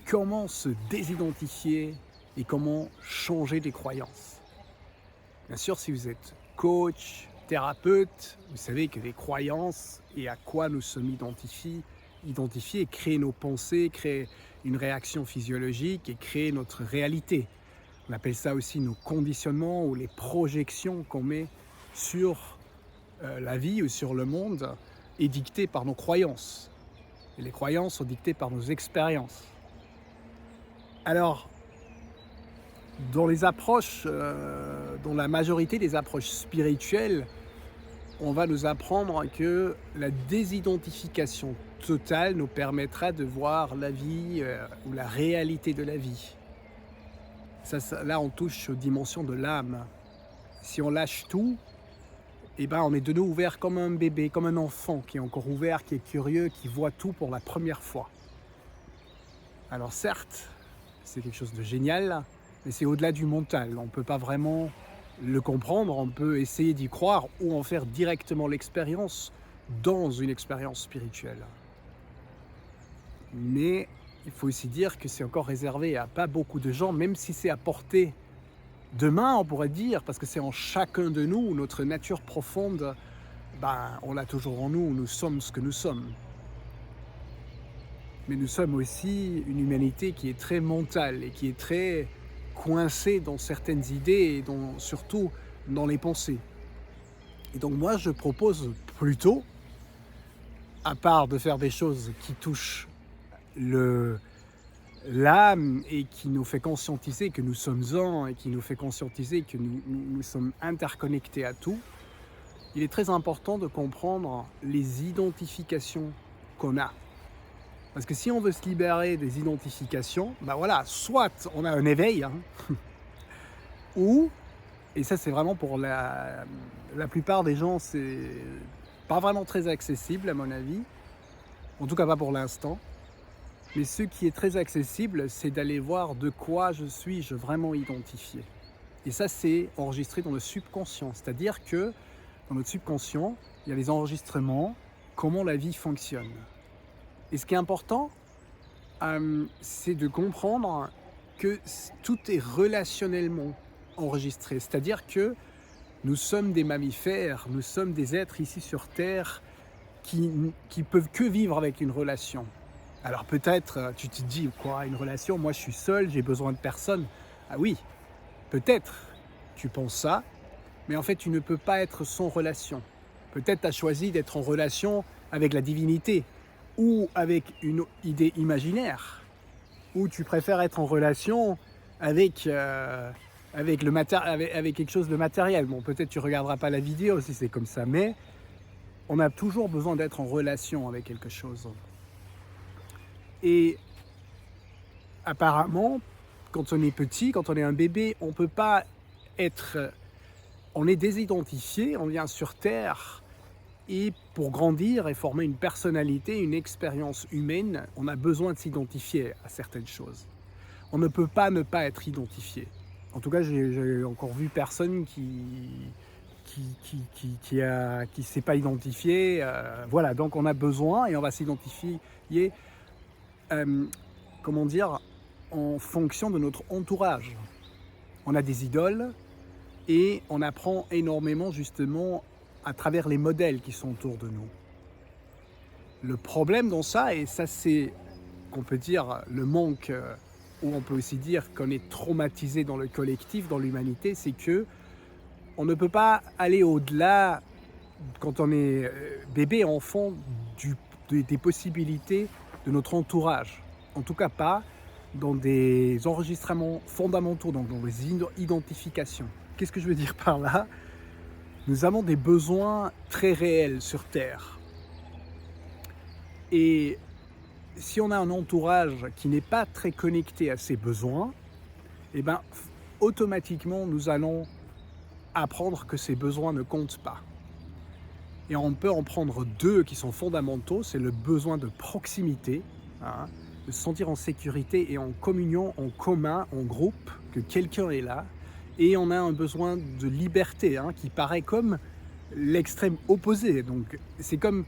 comment se désidentifier et comment changer des croyances. Bien sûr, si vous êtes coach, thérapeute, vous savez que les croyances et à quoi nous sommes identifiés créent nos pensées, créent une réaction physiologique et créent notre réalité. On appelle ça aussi nos conditionnements ou les projections qu'on met sur la vie ou sur le monde est dictée par nos croyances. Et les croyances sont dictées par nos expériences. Alors, dans les approches, dans la majorité des approches spirituelles, on va nous apprendre que la désidentification totale nous permettra de voir la vie ou la réalité de la vie. Là, on touche aux dimensions de l'âme. Si on lâche tout, eh ben, on est de nouveau ouvert comme un bébé, comme un enfant qui est encore ouvert, qui est curieux, qui voit tout pour la première fois. Alors certes, c'est quelque chose de génial, mais c'est au-delà du mental. On ne peut pas vraiment le comprendre, on peut essayer d'y croire ou en faire directement l'expérience dans une expérience spirituelle. Mais il faut aussi dire que c'est encore réservé à pas beaucoup de gens, même si c'est à portée de main, on pourrait dire, parce que c'est en chacun de nous, notre nature profonde, on l'a toujours en nous, nous sommes ce que nous sommes. Mais nous sommes aussi une humanité qui est très mentale et qui est très coincée dans certaines idées et surtout dans les pensées. Et donc moi, je propose plutôt, à part de faire des choses qui touchent l'âme et qui nous fait conscientiser que nous sommes un et qui nous fait conscientiser que nous sommes interconnectés à tout, il est très important de comprendre les identifications qu'on a. Parce que si on veut se libérer des identifications, soit on a un éveil, ou, et ça c'est vraiment pour la plupart des gens, c'est pas vraiment très accessible à mon avis, en tout cas pas pour l'instant, mais ce qui est très accessible, c'est d'aller voir de quoi je suis vraiment identifié. Et ça c'est enregistré dans le subconscient, c'est-à-dire que dans notre subconscient, il y a les enregistrements, comment la vie fonctionne. Et ce qui est important, c'est de comprendre que tout est relationnellement enregistré. C'est-à-dire que nous sommes des mammifères, nous sommes des êtres ici sur Terre qui peuvent que vivre avec une relation. Alors peut-être, tu te dis, quoi, une relation, moi je suis seul, j'ai besoin de personne. Ah oui, peut-être, tu penses ça, mais en fait tu ne peux pas être sans relation. Peut-être tu as choisi d'être en relation avec la divinité, ou avec une idée imaginaire, ou tu préfères être en relation avec quelque chose de matériel. Bon, peut-être tu ne regarderas pas la vidéo si c'est comme ça, mais on a toujours besoin d'être en relation avec quelque chose. Et apparemment, quand on est petit, quand on est un bébé, on peut pas être... On est désidentifié, on vient sur Terre. Et pour grandir et former une personnalité, une expérience humaine, on a besoin de s'identifier à certaines choses. On ne peut pas ne pas être identifié. En tout cas, j'ai encore vu personne qui s'est pas identifié. Voilà, donc on a besoin et on va s'identifier, en fonction de notre entourage. On a des idoles et on apprend énormément justement à travers les modèles qui sont autour de nous. Le problème dans ça, et ça c'est qu'on peut dire le manque, ou on peut aussi dire qu'on est traumatisé dans le collectif, dans l'humanité, c'est que on ne peut pas aller au-delà, quand on est bébé, enfant, des possibilités de notre entourage. En tout cas pas dans des enregistrements fondamentaux, donc dans des identifications. Qu'est-ce que je veux dire par là ? Nous avons des besoins très réels sur Terre. Et si on a un entourage qui n'est pas très connecté à ces besoins, automatiquement, nous allons apprendre que ces besoins ne comptent pas. Et on peut en prendre deux qui sont fondamentaux, c'est le besoin de proximité, de se sentir en sécurité et en communion, en commun, en groupe, que quelqu'un est là. Et on a un besoin de liberté qui paraît comme l'extrême opposé. Donc c'est comme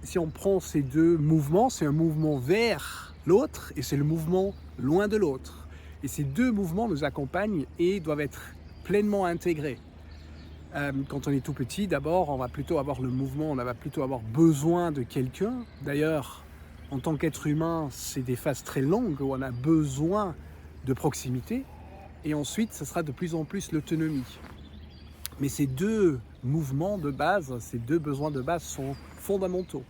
si on prend ces deux mouvements, c'est un mouvement vers l'autre et c'est le mouvement loin de l'autre. Et ces deux mouvements nous accompagnent et doivent être pleinement intégrés. Quand on est tout petit, d'abord, on va plutôt avoir le mouvement, on va plutôt avoir besoin de quelqu'un. D'ailleurs, en tant qu'être humain, c'est des phases très longues où on a besoin de proximité. Et ensuite, ce sera de plus en plus l'autonomie. Mais ces deux mouvements de base, ces deux besoins de base sont fondamentaux.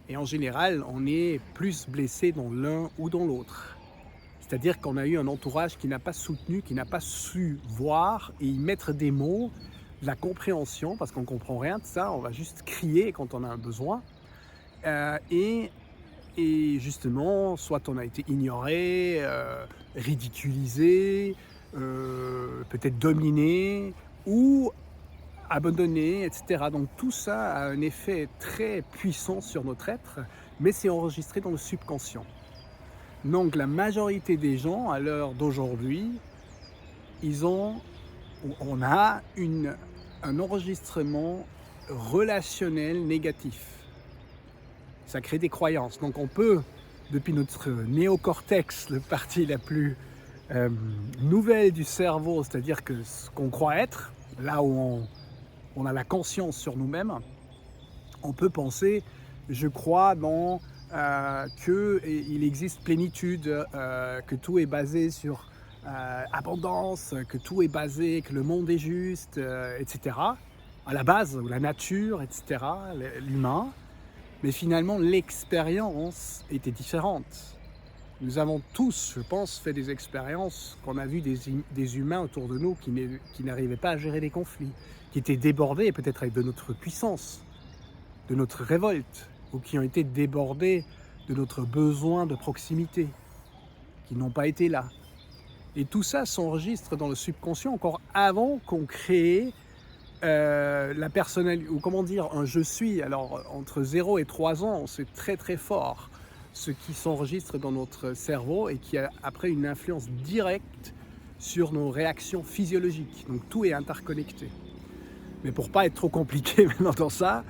Et en général, on est plus blessé dans l'un ou dans l'autre. C'est-à-dire qu'on a eu un entourage qui n'a pas soutenu, qui n'a pas su voir et y mettre des mots, de la compréhension, parce qu'on ne comprend rien de ça, on va juste crier quand on a un besoin. Et justement, soit on a été ignoré, ridiculisé, peut-être dominé, ou abandonné, etc. Donc tout ça a un effet très puissant sur notre être, mais c'est enregistré dans le subconscient. Donc la majorité des gens, à l'heure d'aujourd'hui, on a un enregistrement relationnel négatif. Ça crée des croyances. Donc on peut, depuis notre néocortex, la partie la plus nouvelle du cerveau, c'est-à-dire que ce qu'on croit être, là où on a la conscience sur nous-mêmes, on peut penser, je crois qu'il existe plénitude, que tout est basé sur abondance, que tout est basé, que le monde est juste, etc. À la base, la nature, etc., l'humain. Mais finalement, l'expérience était différente. Nous avons tous, je pense, fait des expériences qu'on a vu des humains autour de nous qui n'arrivaient pas à gérer les conflits, qui étaient débordés peut-être de notre puissance, de notre révolte, ou qui ont été débordés de notre besoin de proximité, qui n'ont pas été là. Et tout ça s'enregistre dans le subconscient encore avant qu'on crée la personnalité, ou comment dire, un je suis. Alors entre 0 et 3 ans, c'est très très fort ce qui s'enregistre dans notre cerveau et qui a après une influence directe sur nos réactions physiologiques. Donc tout est interconnecté. Mais pour pas être trop compliqué maintenant dans ça,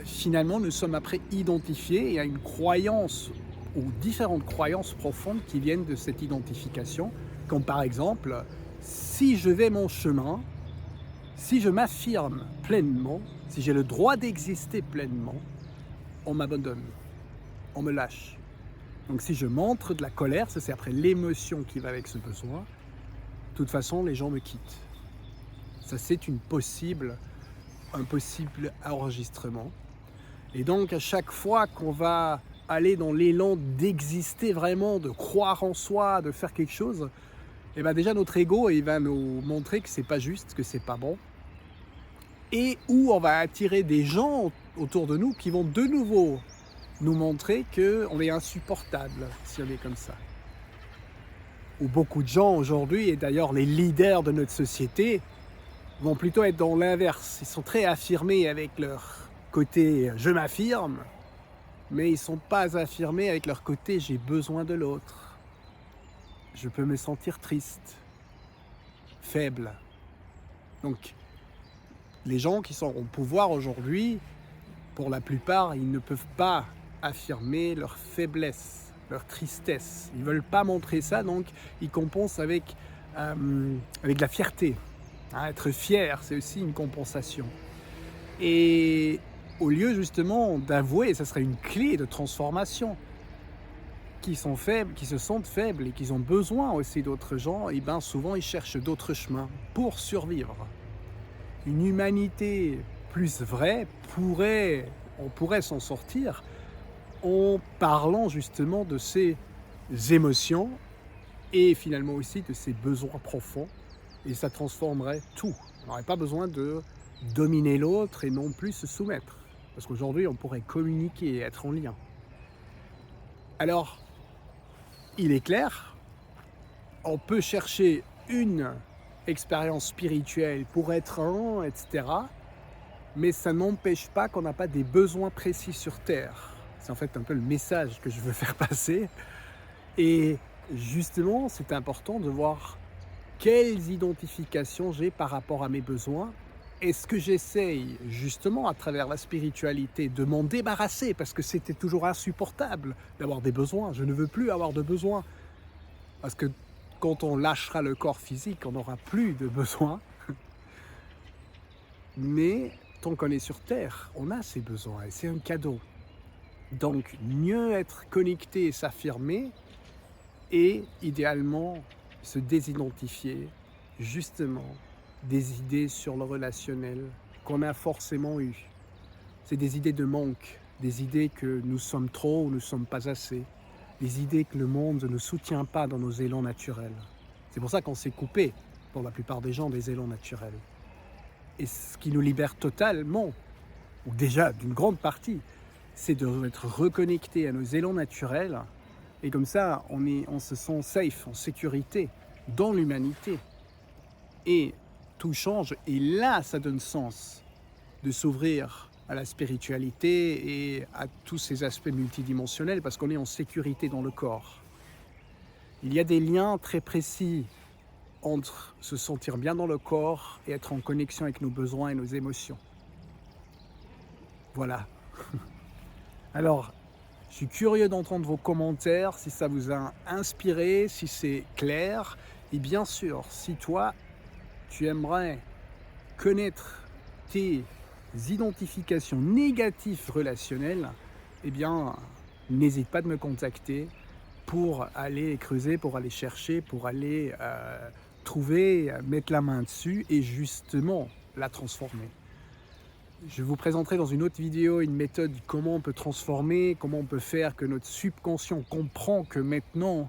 finalement nous sommes après identifiés et à une croyance ou différentes croyances profondes qui viennent de cette identification, comme par exemple, si je vais mon chemin, si je m'affirme pleinement, si j'ai le droit d'exister pleinement, on m'abandonne, on me lâche. Donc si je montre de la colère, ça c'est après l'émotion qui va avec ce besoin, de toute façon les gens me quittent. Ça c'est un possible enregistrement. Et donc à chaque fois qu'on va aller dans l'élan d'exister vraiment, de croire en soi, de faire quelque chose, et bien déjà notre ego il va nous montrer que c'est pas juste, que c'est pas bon. Et où on va attirer des gens autour de nous qui vont de nouveau nous montrer qu'on est insupportable si on est comme ça. Où beaucoup de gens aujourd'hui, et d'ailleurs les leaders de notre société, vont plutôt être dans l'inverse. Ils sont très affirmés avec leur côté « je m'affirme », mais ils ne sont pas affirmés avec leur côté « j'ai besoin de l'autre ». Je peux me sentir triste, faible. Donc, les gens qui sont au pouvoir aujourd'hui, pour la plupart, ils ne peuvent pas affirmer leur faiblesse, leur tristesse. Ils ne veulent pas montrer ça, donc ils compensent avec la fierté. Être fier, c'est aussi une compensation. Et au lieu justement d'avouer, ça serait une clé de transformation, qui sont faibles, qui se sentent faibles et qui ont besoin aussi d'autres gens, et bien souvent ils cherchent d'autres chemins pour survivre. Une humanité plus vraie on pourrait s'en sortir en parlant justement de ces émotions et finalement aussi de ces besoins profonds, et ça transformerait tout. On n'aurait pas besoin de dominer l'autre et non plus se soumettre. Parce qu'aujourd'hui, on pourrait communiquer et être en lien. Alors, il est clair, on peut chercher une expérience spirituelle pour être un, etc. Mais ça n'empêche pas qu'on n'a pas des besoins précis sur Terre. C'est en fait un peu le message que je veux faire passer. Et justement, c'est important de voir quelles identifications j'ai par rapport à mes besoins est-ce que j'essaye justement à travers la spiritualité de m'en débarrasser parce que c'était toujours insupportable d'avoir des besoins. Je ne veux plus avoir de besoins parce que quand on lâchera le corps physique, on n'aura plus de besoins. Mais tant qu'on est sur Terre, on a ces besoins et c'est un cadeau. Donc mieux être connecté et s'affirmer et idéalement se désidentifier justement des idées sur le relationnel qu'on a forcément eues. C'est des idées de manque, des idées que nous sommes trop ou nous ne sommes pas assez, des idées que le monde ne soutient pas dans nos élans naturels. C'est pour ça qu'on s'est coupé, pour la plupart des gens, des élans naturels. Et ce qui nous libère totalement, ou déjà d'une grande partie, c'est d'être reconnecté à nos élans naturels. Et comme ça, on se sent safe, en sécurité, dans l'humanité. Et tout change. Et là, ça donne sens de s'ouvrir à la spiritualité et à tous ces aspects multidimensionnels parce qu'on est en sécurité dans le corps. Il y a des liens très précis entre se sentir bien dans le corps et être en connexion avec nos besoins et nos émotions. Voilà. Alors, je suis curieux d'entendre vos commentaires, si ça vous a inspiré, si c'est clair. Et bien sûr, si toi, tu aimerais connaître tes identifications négatives relationnelles, eh bien, n'hésite pas de me contacter pour aller creuser, pour aller chercher, pour aller trouver, mettre la main dessus et justement la transformer. Je vous présenterai dans une autre vidéo une méthode comment on peut transformer, comment on peut faire que notre subconscient comprend que maintenant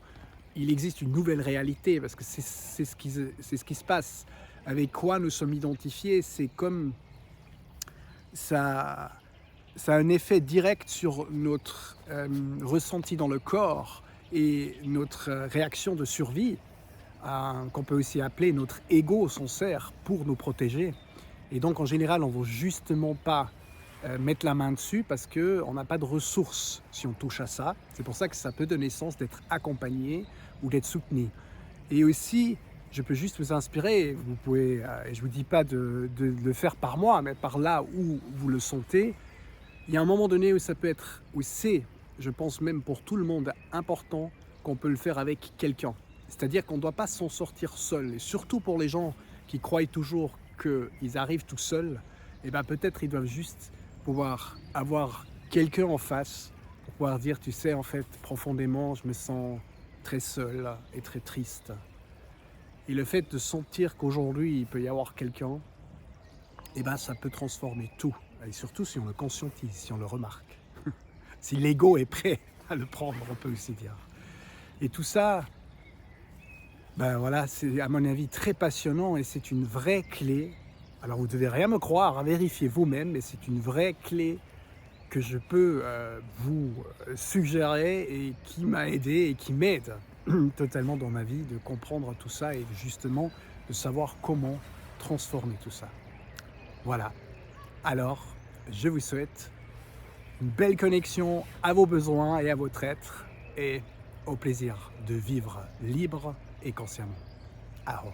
il existe une nouvelle réalité parce que c'est ce qui se passe. Avec quoi nous sommes identifiés, c'est comme ça a un effet direct sur notre ressenti dans le corps et notre réaction de survie, qu'on peut aussi appeler notre ego s'en sert pour nous protéger. Et donc en général, on ne va justement pas mettre la main dessus parce qu'on n'a pas de ressources si on touche à ça. C'est pour ça que ça peut donner sens d'être accompagné ou d'être soutenu. Et aussi, je peux juste vous inspirer, vous pouvez, et je ne vous dis pas de le faire par moi, mais par là où vous le sentez. Il y a un moment donné où ça peut être, où c'est, je pense même pour tout le monde, important qu'on peut le faire avec quelqu'un. C'est-à-dire qu'on ne doit pas s'en sortir seul. Et surtout pour les gens qui croient toujours qu'ils arrivent tout seuls, et ben peut-être ils doivent juste pouvoir avoir quelqu'un en face pour pouvoir dire, tu sais, en fait, profondément, je me sens très seul et très triste. Et le fait de sentir qu'aujourd'hui, il peut y avoir quelqu'un, eh ben, ça peut transformer tout. Et surtout si on le conscientise, si on le remarque. Si l'ego est prêt à le prendre, on peut aussi dire. Et tout ça, ben voilà, c'est à mon avis très passionnant et c'est une vraie clé. Alors vous ne devez rien me croire, vérifiez vous-même, mais c'est une vraie clé que je peux vous suggérer et qui m'a aidé et qui m'aide totalement dans ma vie de comprendre tout ça et justement de savoir comment transformer tout ça. Voilà. Alors, je vous souhaite une belle connexion à vos besoins et à votre être et au plaisir de vivre libre et consciemment. Alors.